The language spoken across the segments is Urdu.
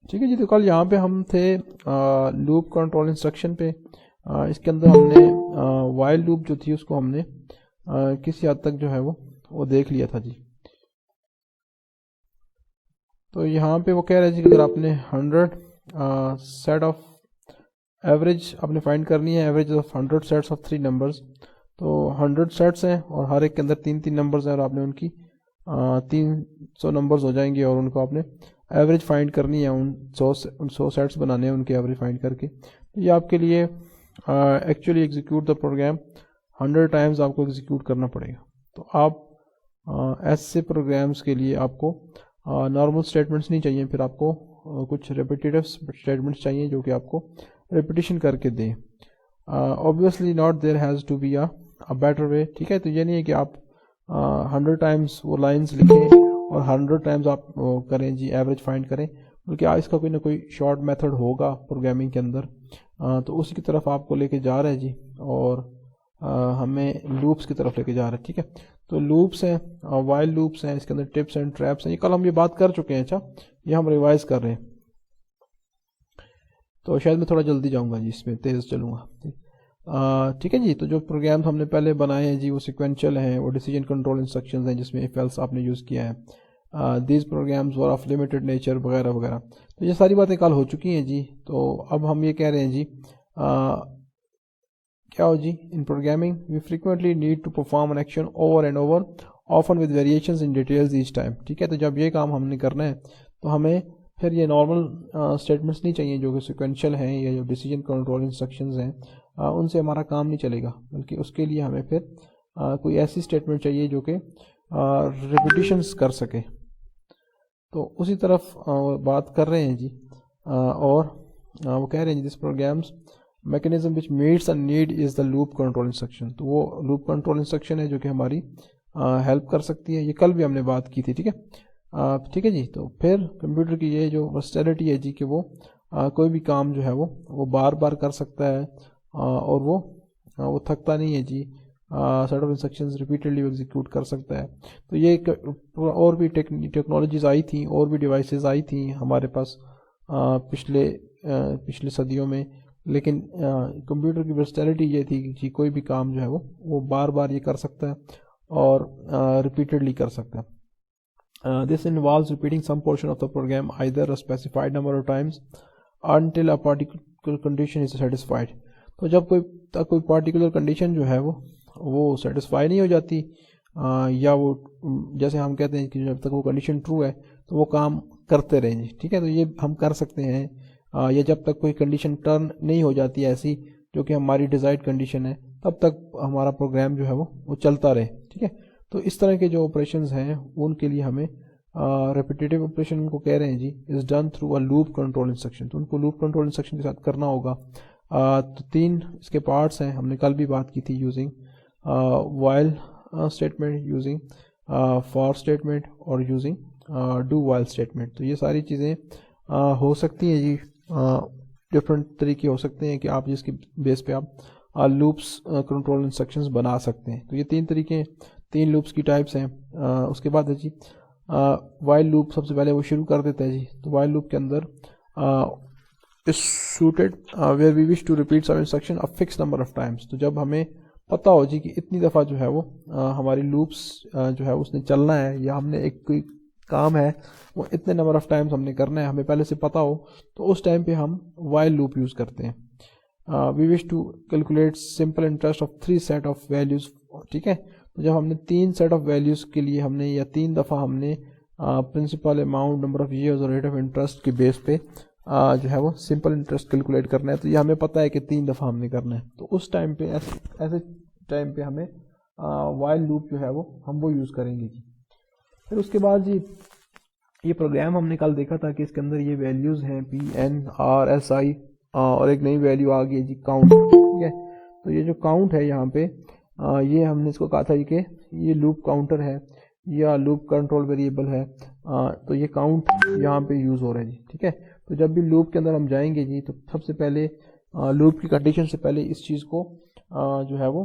ٹھیک ہے جی. تو کل یہاں پہ ہم تھے لوپ کنٹرول انسٹرکشن پہ. اس کے اندر ہم نے وائل لوپ جو تھی اس کو ہم نے کسی حد تک جو ہے وہ دیکھ لیا تھا جی. تو یہاں پہ وہ کہہ رہے تھے کہ اگر آپ نے 100 سیٹ آف ایوریج آپ نے فائنڈ کرنی ہے، average of 100 sets of 3 numbers. تو 100 سیٹس ہیں اور ہر ایک کے اندر 3 نمبرز ہیں، اور آپ نے ان کی 300 نمبرز ہو جائیں گے، اور ان کو آپ نے ایوریج فائنڈ کرنی ہے، ان 100 سیٹس بنانے ہیں ان کے ایوریج فائنڈ کر کے. یہ آپ کے لیے actually execute the program 100 times آپ کو ایگزیکیوٹ کرنا پڑے گا. تو آپ ایسے پروگرامز کے لیے آپ کو نارمل اسٹیٹمنٹس نہیں چاہیے، پھر آپ کو کچھ ریپیٹیو اسٹیٹمنٹس چاہیے جو کہ آپ کو ریپیٹیشن کر کے دیں. obviously not there has to be a better way. ٹھیک ہے. تو یہ نہیں ہے کہ آپ 100 ٹائمز وہ لائنز لکھیں اور 100 ٹائمز آپ کریں جی ایوریج فائنڈ کریں، بلکہ اس کا کوئی نہ کوئی شارٹ میتھڈ ہوگا پروگرامنگ کے اندر. تو اسی کی طرف آپ کو لے کے جا رہے ہیں جی، اور ہمیں لوپس کی طرف لے کے جا رہے ہیں. ٹھیک ہے. تو لوپس ہیں، وائل لوپس ہیں، اس کے اندر ٹپس اینڈ ٹریپس ہیں. یہ کل ہم یہ بات کر چکے ہیں. اچھا، یہ ہم ریوائز کر رہے ہیں. تو شاید میں تھوڑا جلدی جاؤں گا جی، اس میں تیز چلوں گا. ٹھیک ہے جی. تو جو پروگرامز ہم نے پہلے بنائے ہیں جی وہ سیکوینشل ہیں، وہ ڈیسیجن کنٹرول انسٹرکشنز ہیں جس میں ایف ایلس آپ نے یوز کیا ہے. These programs are of limited nature وغیرہ وغیرہ. تو یہ ساری باتیں کل ہو چکی ہیں جی. تو اب ہم یہ کہہ رہے ہیں جی کیا ہو جی، in programming we frequently need to perform an action over and over often with variations in details each time. ٹھیک ہے. تو جب یہ کام ہم نے کرنا ہے تو ہمیں پھر یہ نارمل اسٹیٹمنٹس نہیں چاہیے جو کہ سیکوینشل ہیں یا جو ڈیسیجن کنٹرول انسٹرکشنز ہیں ان سے ہمارا کام نہیں چلے گا، بلکہ اس کے لیے ہمیں پھر کوئی ایسی اسٹیٹمنٹ چاہیے جو کہ ریپیٹیشنز کر سکے. تو اسی طرف بات کر رہے ہیں جی. اور وہ کہہ رہے ہیں this programs mechanism which meets a need is the loop control instruction. تو وہ لوپ کنٹرول انسٹرکشن ہے جو کہ ہماری ہیلپ کر سکتی ہے. یہ کل بھی ہم نے بات کی تھی. ٹھیک ہے. ٹھیک ہے جی. تو پھر کمپیوٹر کی یہ جو ورسٹیلٹی ہے جی کہ وہ کوئی بھی کام جو ہے وہ بار بار کر سکتا ہے، اور وہ تھکتا نہیں ہے جی. Set of instructions repeatedly execute کر سکتا ہے. تو یہ اور بھی ٹیکنالوجیز آئی تھیں، اور بھی ڈیوائسز آئی تھیں ہمارے پاس پچھلے صدیوں میں، لیکن کمپیوٹر کی ورسٹیلٹی یہ تھی کہ جی کوئی بھی کام جو ہے وہ بار بار یہ کر سکتا ہے اور ریپیٹڈلی کر سکتا ہے. This involves repeating some portion of the program either a specified number of times until a particular condition is satisfied. تو جب کوئی پارٹیکولر کنڈیشن جو ہے وہ سیٹسفائی نہیں ہو جاتی، یا وہ جیسے ہم کہتے ہیں کہ جب تک وہ کنڈیشن ٹرو ہے تو وہ کام کرتے رہیں جی. ٹھیک ہے. تو یہ ہم کر سکتے ہیں، یا جب تک کوئی کنڈیشن ٹرن نہیں ہو جاتی ایسی جو کہ ہماری ڈیزائرڈ کنڈیشن ہے، تب تک ہمارا پروگرام جو ہے وہ چلتا رہے. ٹھیک ہے. تو اس طرح کے جو آپریشنز ہیں ان کے لیے ہمیں ریپیٹیو آپریشن کو کہہ رہے ہیں جی is done through a loop control instruction. تو ان کو لوپ کنٹرول انسٹرکشن کے ساتھ کرنا ہوگا. تو 3 اس کے پارٹس ہیں، ہم نے کل بھی بات کی تھی. Using while statement, using for statement, اور یوزنگ ڈو وائل اسٹیٹمنٹ. تو یہ ساری چیزیں ہو سکتی ہیں جی. ڈفرینٹ طریقے ہو سکتے ہیں کہ آپ جس کی بیس پہ آپ لوپس کنٹرول انسٹرکشنز بنا سکتے ہیں. تو یہ 3 طریقے، 3 لوپس کی ٹائپس ہیں. اس کے بعد ہے جی وائل لوپ. سب سے پہلے وہ شروع کر دیتا ہے جی. تو وائل لوپ کے اندر is suited where we wish to repeat some instruction a fixed number of times. تو جب ہمیں پتہ ہو جی کہ اتنی دفعہ جو ہے وہ ہماری لوپس جو ہے اس نے چلنا ہے، یا ہم نے ایک کوئی کام ہے وہ اتنے نمبر آف ٹائمز ہم نے کرنا ہے، ہمیں پہلے سے پتہ ہو، تو اس ٹائم پہ ہم وائل لوپ یوز کرتے ہیں. we wish to calculate simple interest of 3 set of values. ٹھیک ہے. تو جب ہم نے 3 سیٹ آف ویلیوز کے لیے ہم نے یا 3 دفعہ ہم نے principal amount number of years اور ریٹ آف انٹرسٹ کے بیس پہ جو ہے وہ سمپل انٹرسٹ کیلکولیٹ کرنا ہے، تو یہ ہمیں پتہ ہے کہ 3 دفعہ ہم نے کرنا ہے. تو اس ٹائم پہ ایسے ٹائم پہ ہمیں وائل لوپ جو ہے ہم وہ یوز کریں گے جی. پھر اس کے بعد جی یہ پروگرام ہم نے کل دیکھا تھا کہ اس کے اندر یہ ویلیوز ہیں PNRSI، اور ایک نئی ویلیو آ گئی ہے جی کاؤنٹ. ٹھیک ہے. تو یہ جو کاؤنٹ ہے یہاں پہ یہ ہم نے اس کو کہا تھا کہ یہ لوپ کاؤنٹر ہے یا لوپ کنٹرول ویریبل ہے. تو یہ کاؤنٹ یہاں پہ یوز ہو رہا ہے جی. ٹھیک ہے. تو جب بھی لوپ کے اندر ہم جائیں گے جی تو سب سے پہلے لوپ کی کنڈیشن سے پہلے اس چیز کو جو ہے وہ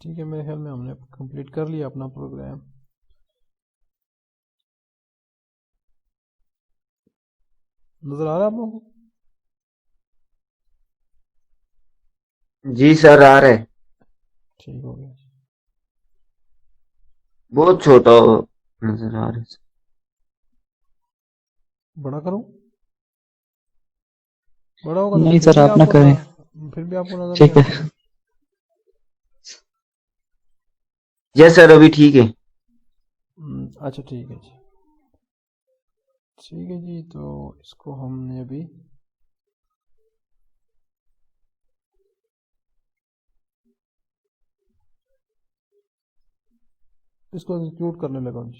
ٹھیک ہے، میرے خیال میں ہم نے کمپلیٹ کر لیا اپنا پروگرام. نظر آ رہا ہے آپ لوگوں کو؟ جی سر آ رہے. ٹھیک ہو گیا. بہت چھوٹا نظر آ رہا ہے. بڑا کروں؟ بڑا ہوگا تو نہیں پھر سر بھی آپ آپ نہ کو کریں. پھر بھی آپ کو نظر نہیں ٹھیک ہے. آتا. یس سر ابھی ٹھیک ہے. اچھا ٹھیک ہے جی. ٹھیک ہے جی، تو اس کو ہم نے ابھی اس کو ایگزیکیوٹ کرنے لگا جی.